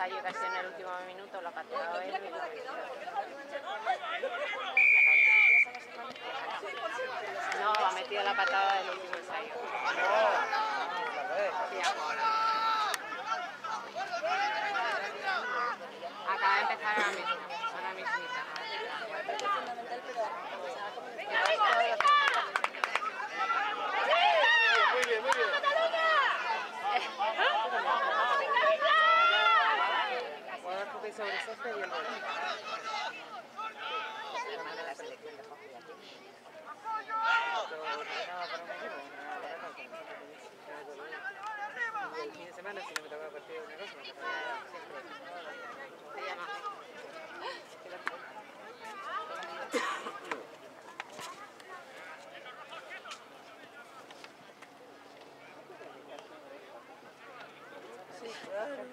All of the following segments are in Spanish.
ensayo casi en el último minuto, lo ha pateado él. No, ha metido la patada del último ensayo. Acaba de empezar ahora mismo. Ahora mismita. Muy bien, muy bien. Jugador que sobre césped y el gol. De la selección de hockey aquí. El fin de semana, si no me tocaba partido de una cosa, me tocaba siempre. Se llama. Sí, claro.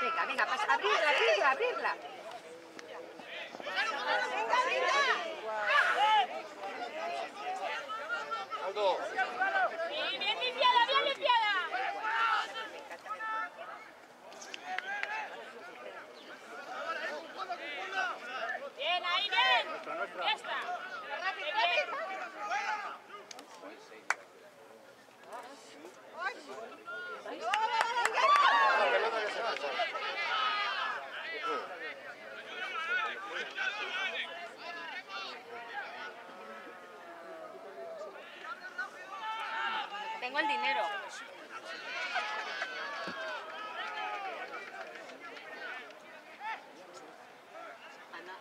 Venga, venga, pasa, abrirla. Aldo. Sí, bien limpiada, bien limpiada. Bien, ahí bien. Ya está. Rápido, Tengo el dinero. Ana.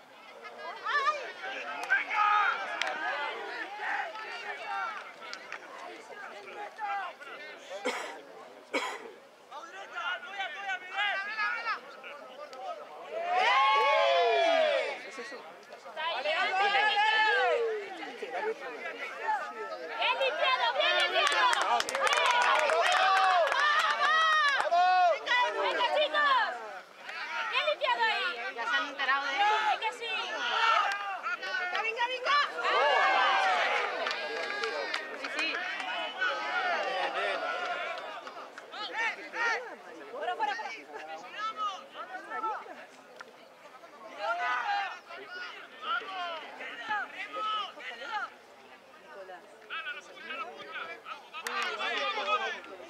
bien limpiado, bien limpiado. Venga, chicos. Bien limpiado ahí. Ya se han enterado de él. ¡Ay, que sí! ¡Venga, venga! Sí, sí. ¡Fuera, fuera, fuera!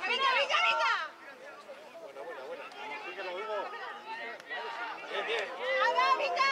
¡Venga, venga, venga! Buena. Sí que lo oigo. Bien. ¡Venga, venga!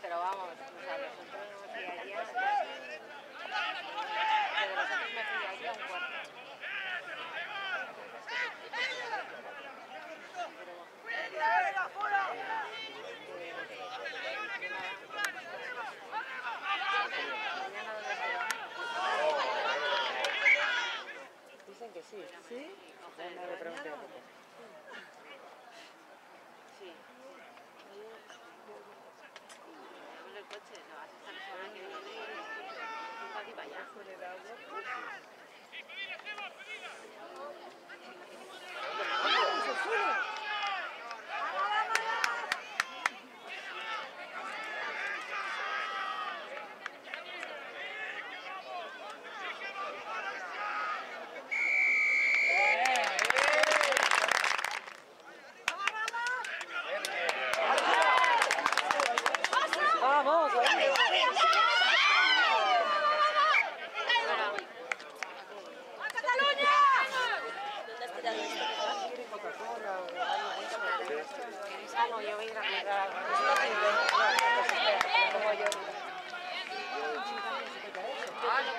Pero vamos, o sea, nosotros nos fiaría. De nosotros me fiaría un cuarto. Dicen que sí. ¿Sí? No le pregunté. Sí. no, yo voy a ir a comprar. Es lo que invento, no, pues espera, como yo. Ah, no.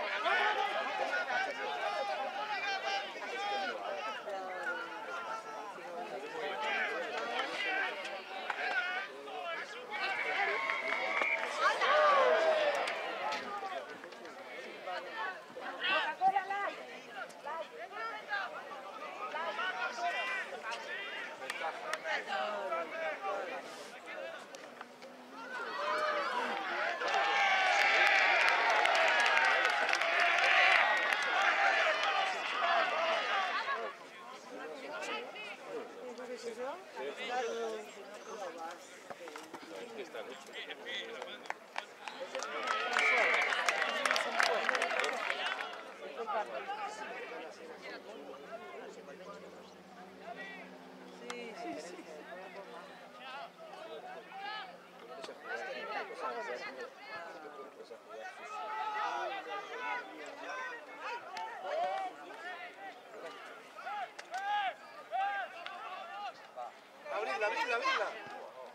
Abrirla.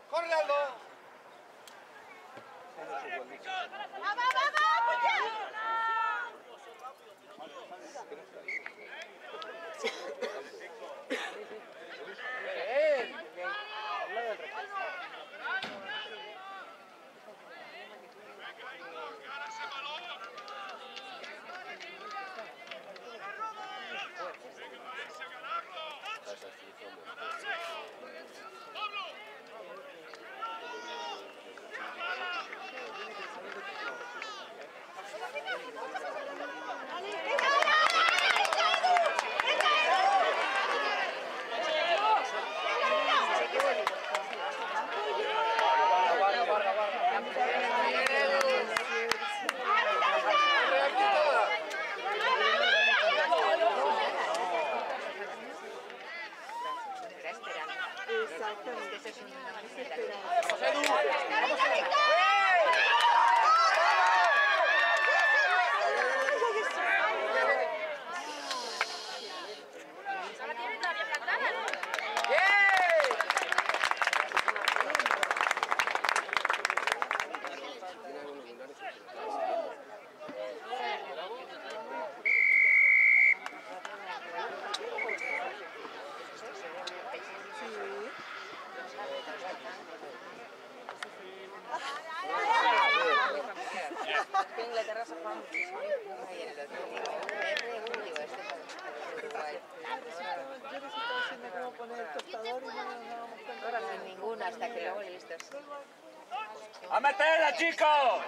¡Corre, Aldo! Inglaterra se juega muchísimo. Ahora sin ninguna, hasta que luego listos. ¡A meterla, chicos!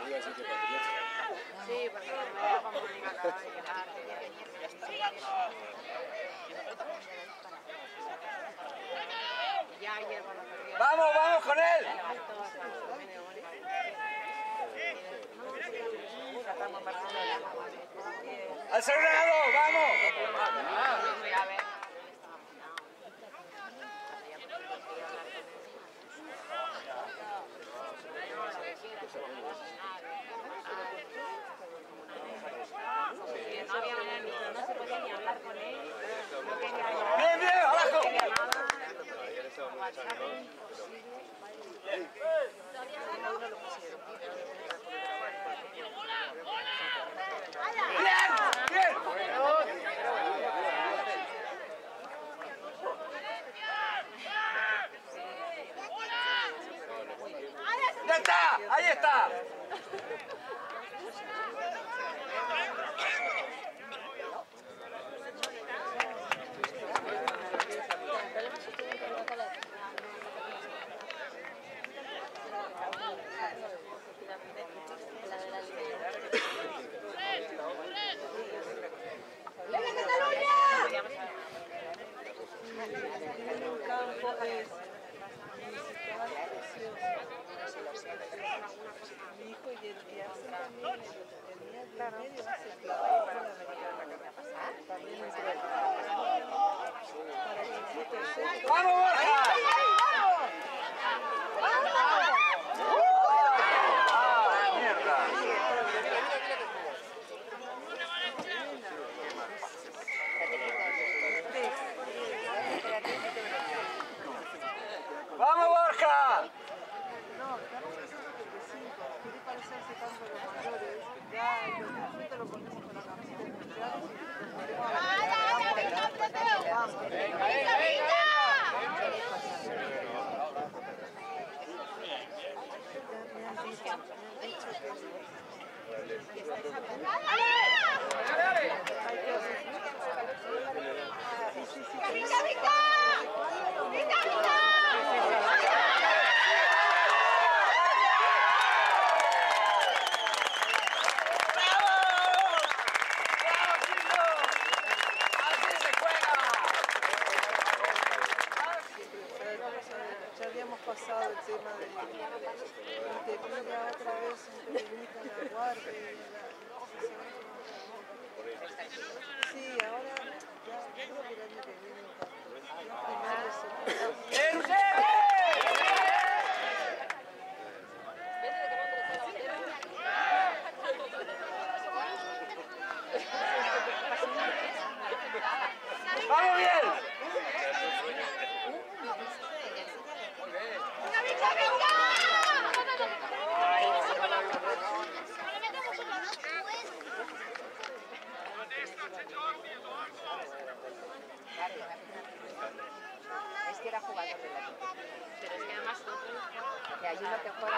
¿Qué es eso? Sí, porque me voy a comunicar. ¡Vamos con él! ¡Al cerrado! ¡Vamos! No había manera, no se podía ni hablar con él. ¡Bien, bien! ¡Abajo! ¡Bien! ¡Ya está! ¡Ahí está! ¡Vamos, Borja! ¡Ah, mierda! Ya habíamos pasado el tema de Montepilla otra vez, un pequeñito en la guardia y sí, ahora ya creo que el año que viene ¡Vamos bien! Es que era jugador de la liga. Pero es que además Que hay uno que juega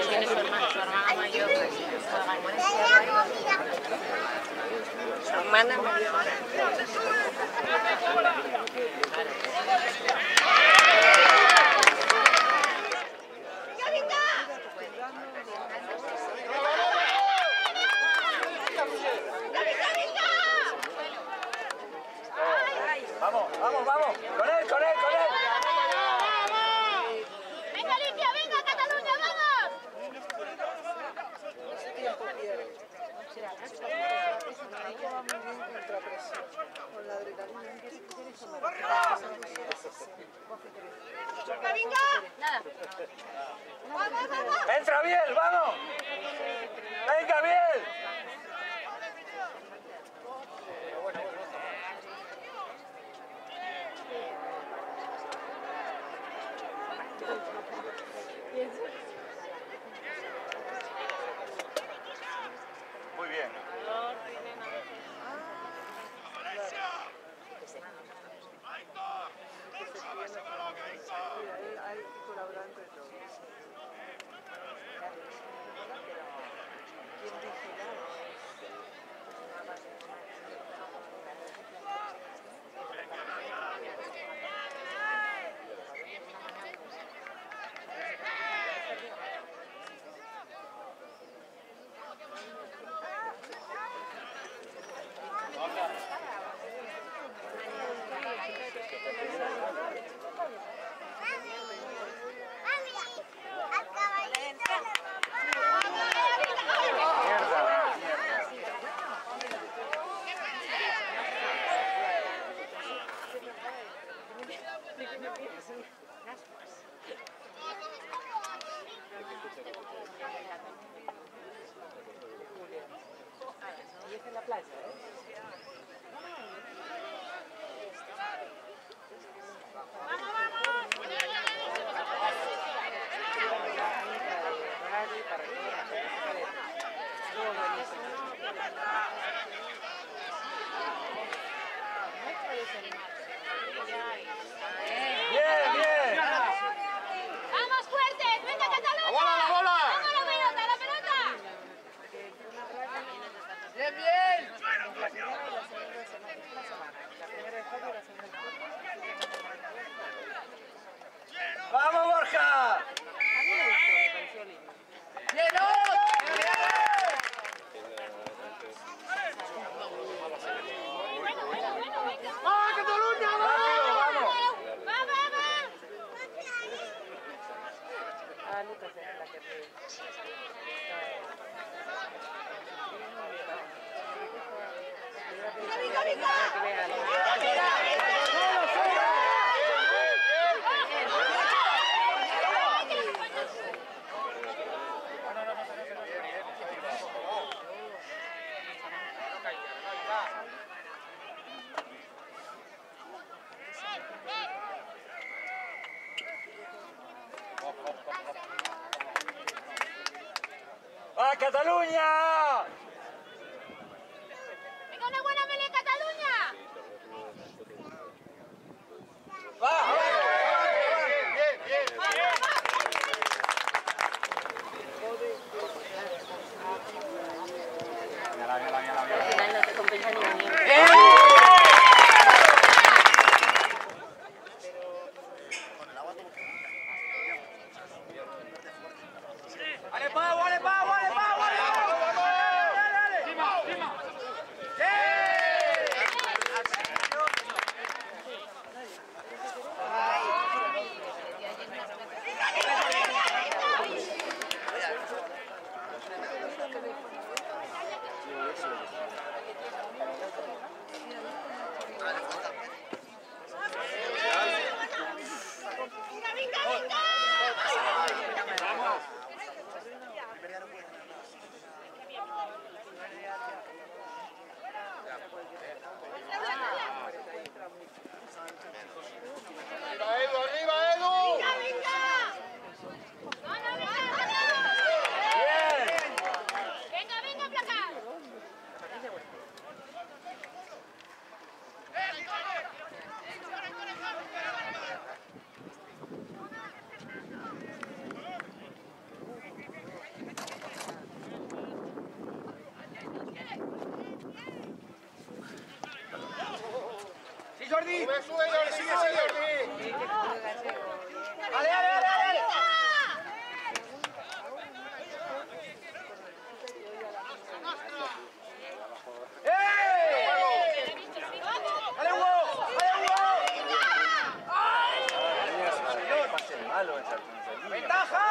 tiene su hermana mayor, su hermana mayor. Vamos, vamos, vamos. Con él, con él, con él. ¡Venga, Limpia! ¡Venga, Cataluña! ¡Vamos! tiempo pierde. Ahí va muy bien contra presión. Con la adrenalina. Entra bien, vamos. Venga bien. Muy bien. Hay que colaborar entre todos. ¿Quién vigila? Y es en la playa, ¿eh? Bien, bien. ¡Vamos fuertes! ¡Venga, Cataluña! ¡La bola, la bola! ¡Vamos, la pelota, la pelota! Bien, bien. La primera y la segunda semana. La primera de julio y la segunda de julio. Vamos, Borja. A mí me gustó, me pareció lindo. Bien, Bueno, venga. ¡Ah, Cataluña! rápido, vamos. ¡Va, va, va! Ah, Lucas es la que ríe. ¡Venga, Cataluña! Venga, una buena pelea, Cataluña. ¡Va! Al final no te compensa ni un niño. ¡Ale, Pau, ale, Pau, ale, Pau, ale, Pau! ¡Arriba, Edu! Venga, aplacar. ¡Sí, Jordi! Sube, Jordi, sigue, Jordi. ¡Ale, ale, ale, ale! ¡Eh! ¡Ale, Hugo! ¡Ale, Hugo! ¡Ventaja!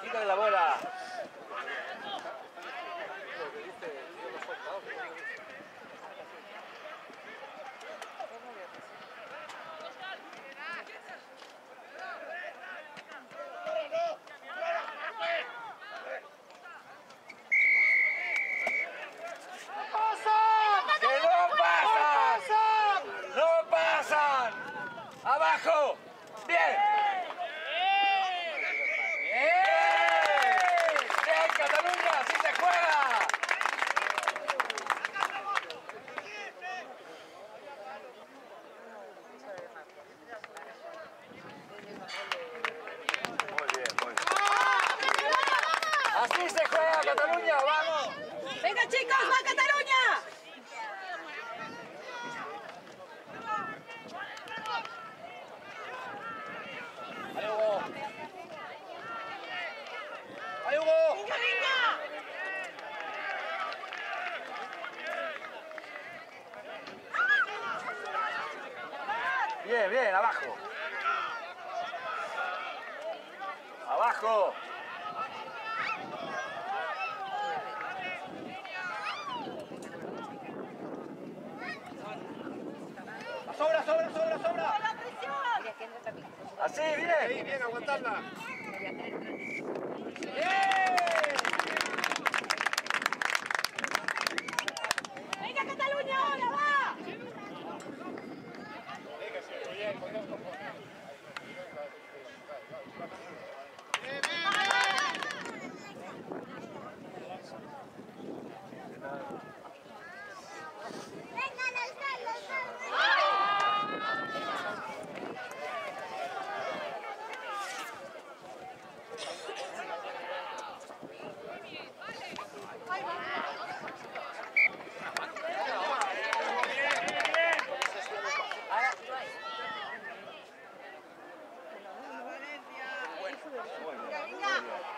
Quítale la bola. abajo. Bien. Bien, Cataluña, así se juega. Muy bien, muy bien. Así se juega, Cataluña, vamos. Venga chicos, va Cataluña. Ahí, Hugo. Ahí, Hugo. Venga, venga. Bien, bien, abajo. Abajo. Sobra, sobra, sobra, sobra. Así, bien. Ahí, bien, aguantarla. Venga Cataluña, ahora va.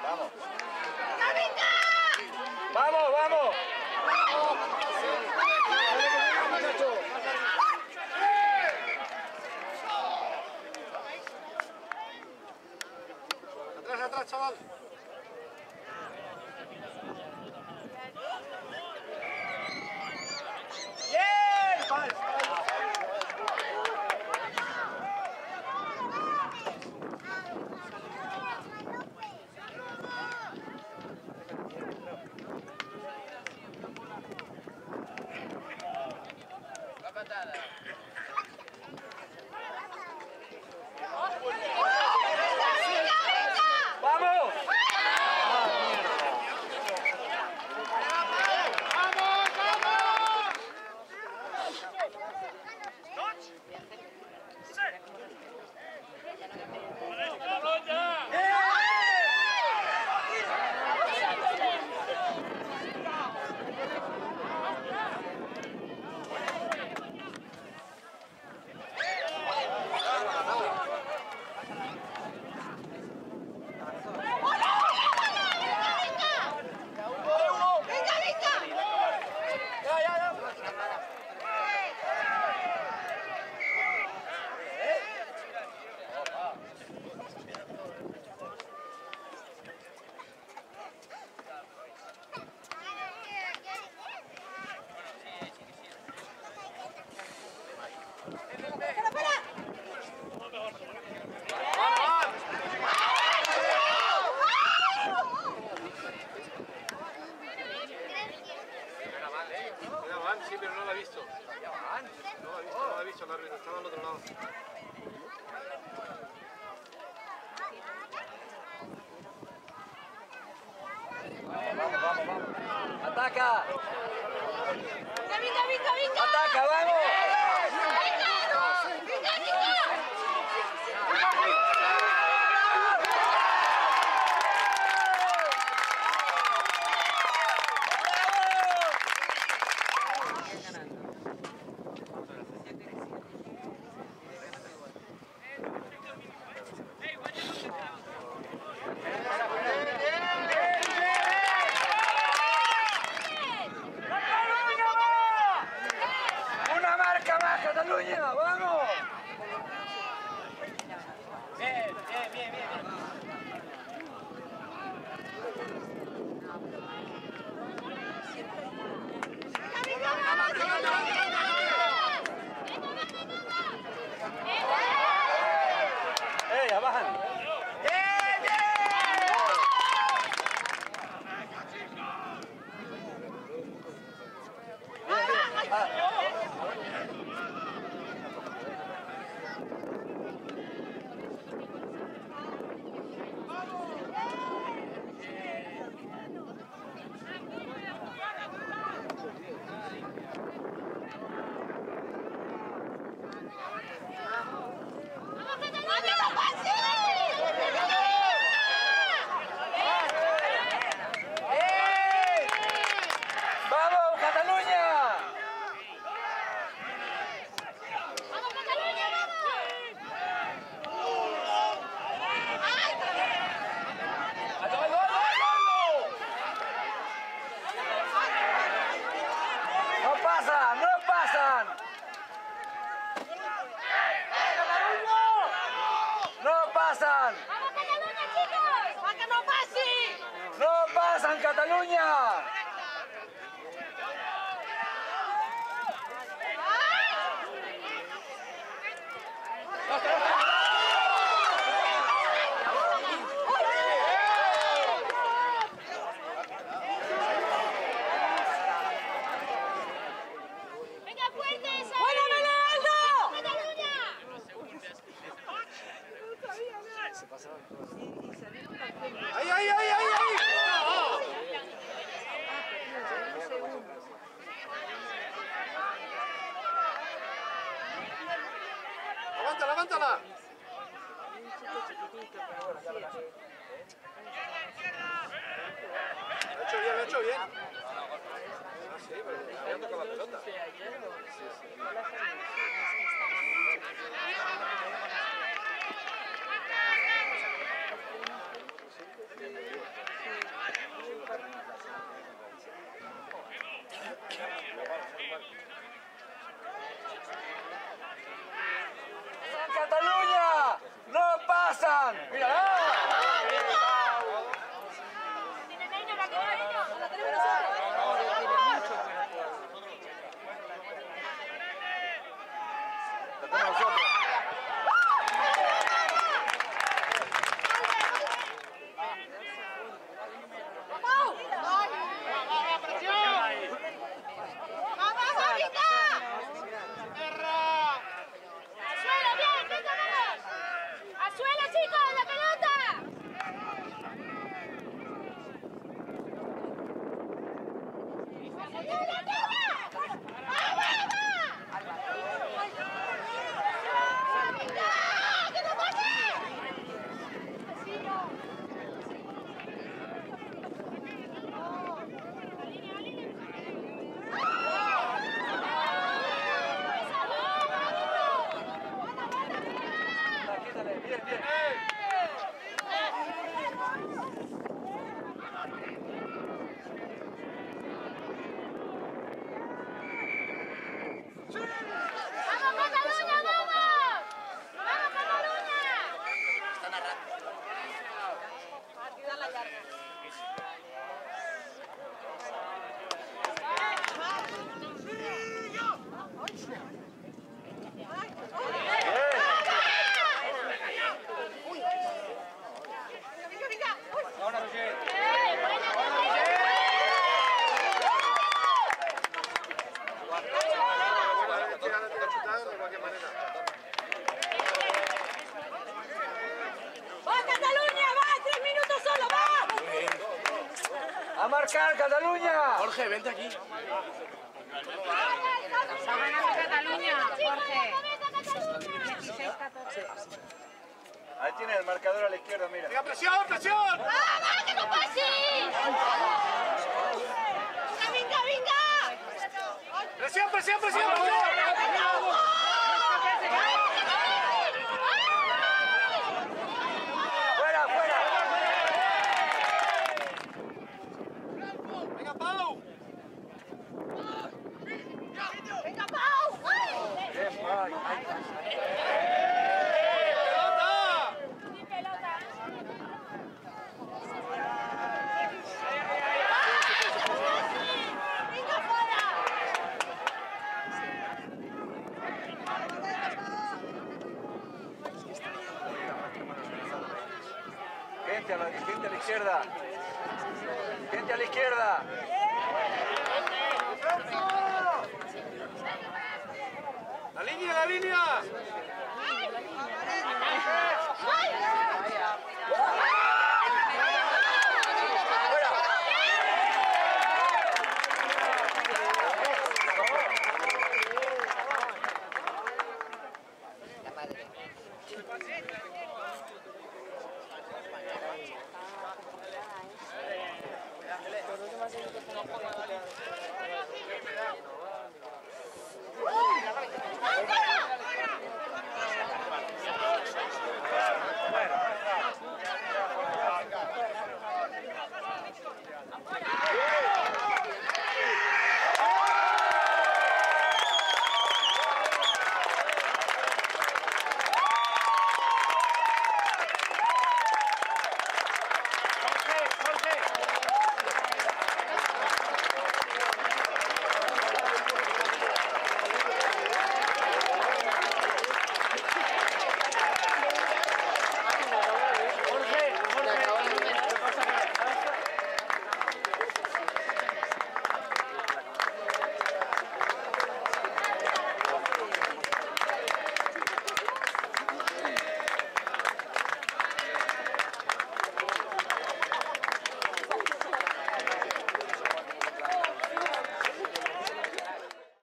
Vamos. Vamos, vamos. Atrás, atrás, chaval. ¡Vamos! Sí, pero no la he visto. No la he visto, estaba al otro lado. Vamos, vamos, vamos. ¡Ataca! Venga, venga, venga, venga. ¡Ataca, vamos! ¡Una marca más, Cataluña! ¡Vamos! Bien, bien, bien, bien. ¡Ey, abajan! ¡Bien, bien! Bien, bien. pasan, Cataluña! ¡Venga fuerte! ¡Buena pelea, Aldo! ¡Cataluña! ¡Ahí, ahí, ahí, ahí! ¡Levántala, levántala! Lo ha hecho bien, lo ha hecho bien. Ah, sí, pero había tocado la pelota. ¡Cataluña! ¡No pasan! ¡Mira! ¡Tiene niño, para que vea niño! ¡La tenemos ¡Lo tenemos nosotros! ¡A marcar, Cataluña! Jorge, vente aquí. Va ganando Cataluña, Jorge. 16-14. Ahí tiene el marcador a la izquierda, mira. ¡Venga, presión, presión! ¡Vamos, que no pase! ¡Venga, venga! ¡Presión, presión, presión! ¡Fuera, fuera! ¡Venga, Pau! ¡Venga, Pau! Bien, Pau. ¡Pelota! ¡Sin pelota! ¡Venga, fuera! Gente a la izquierda. Gente a la izquierda. ¡La línea, la línea! La madre. ¡Vamos!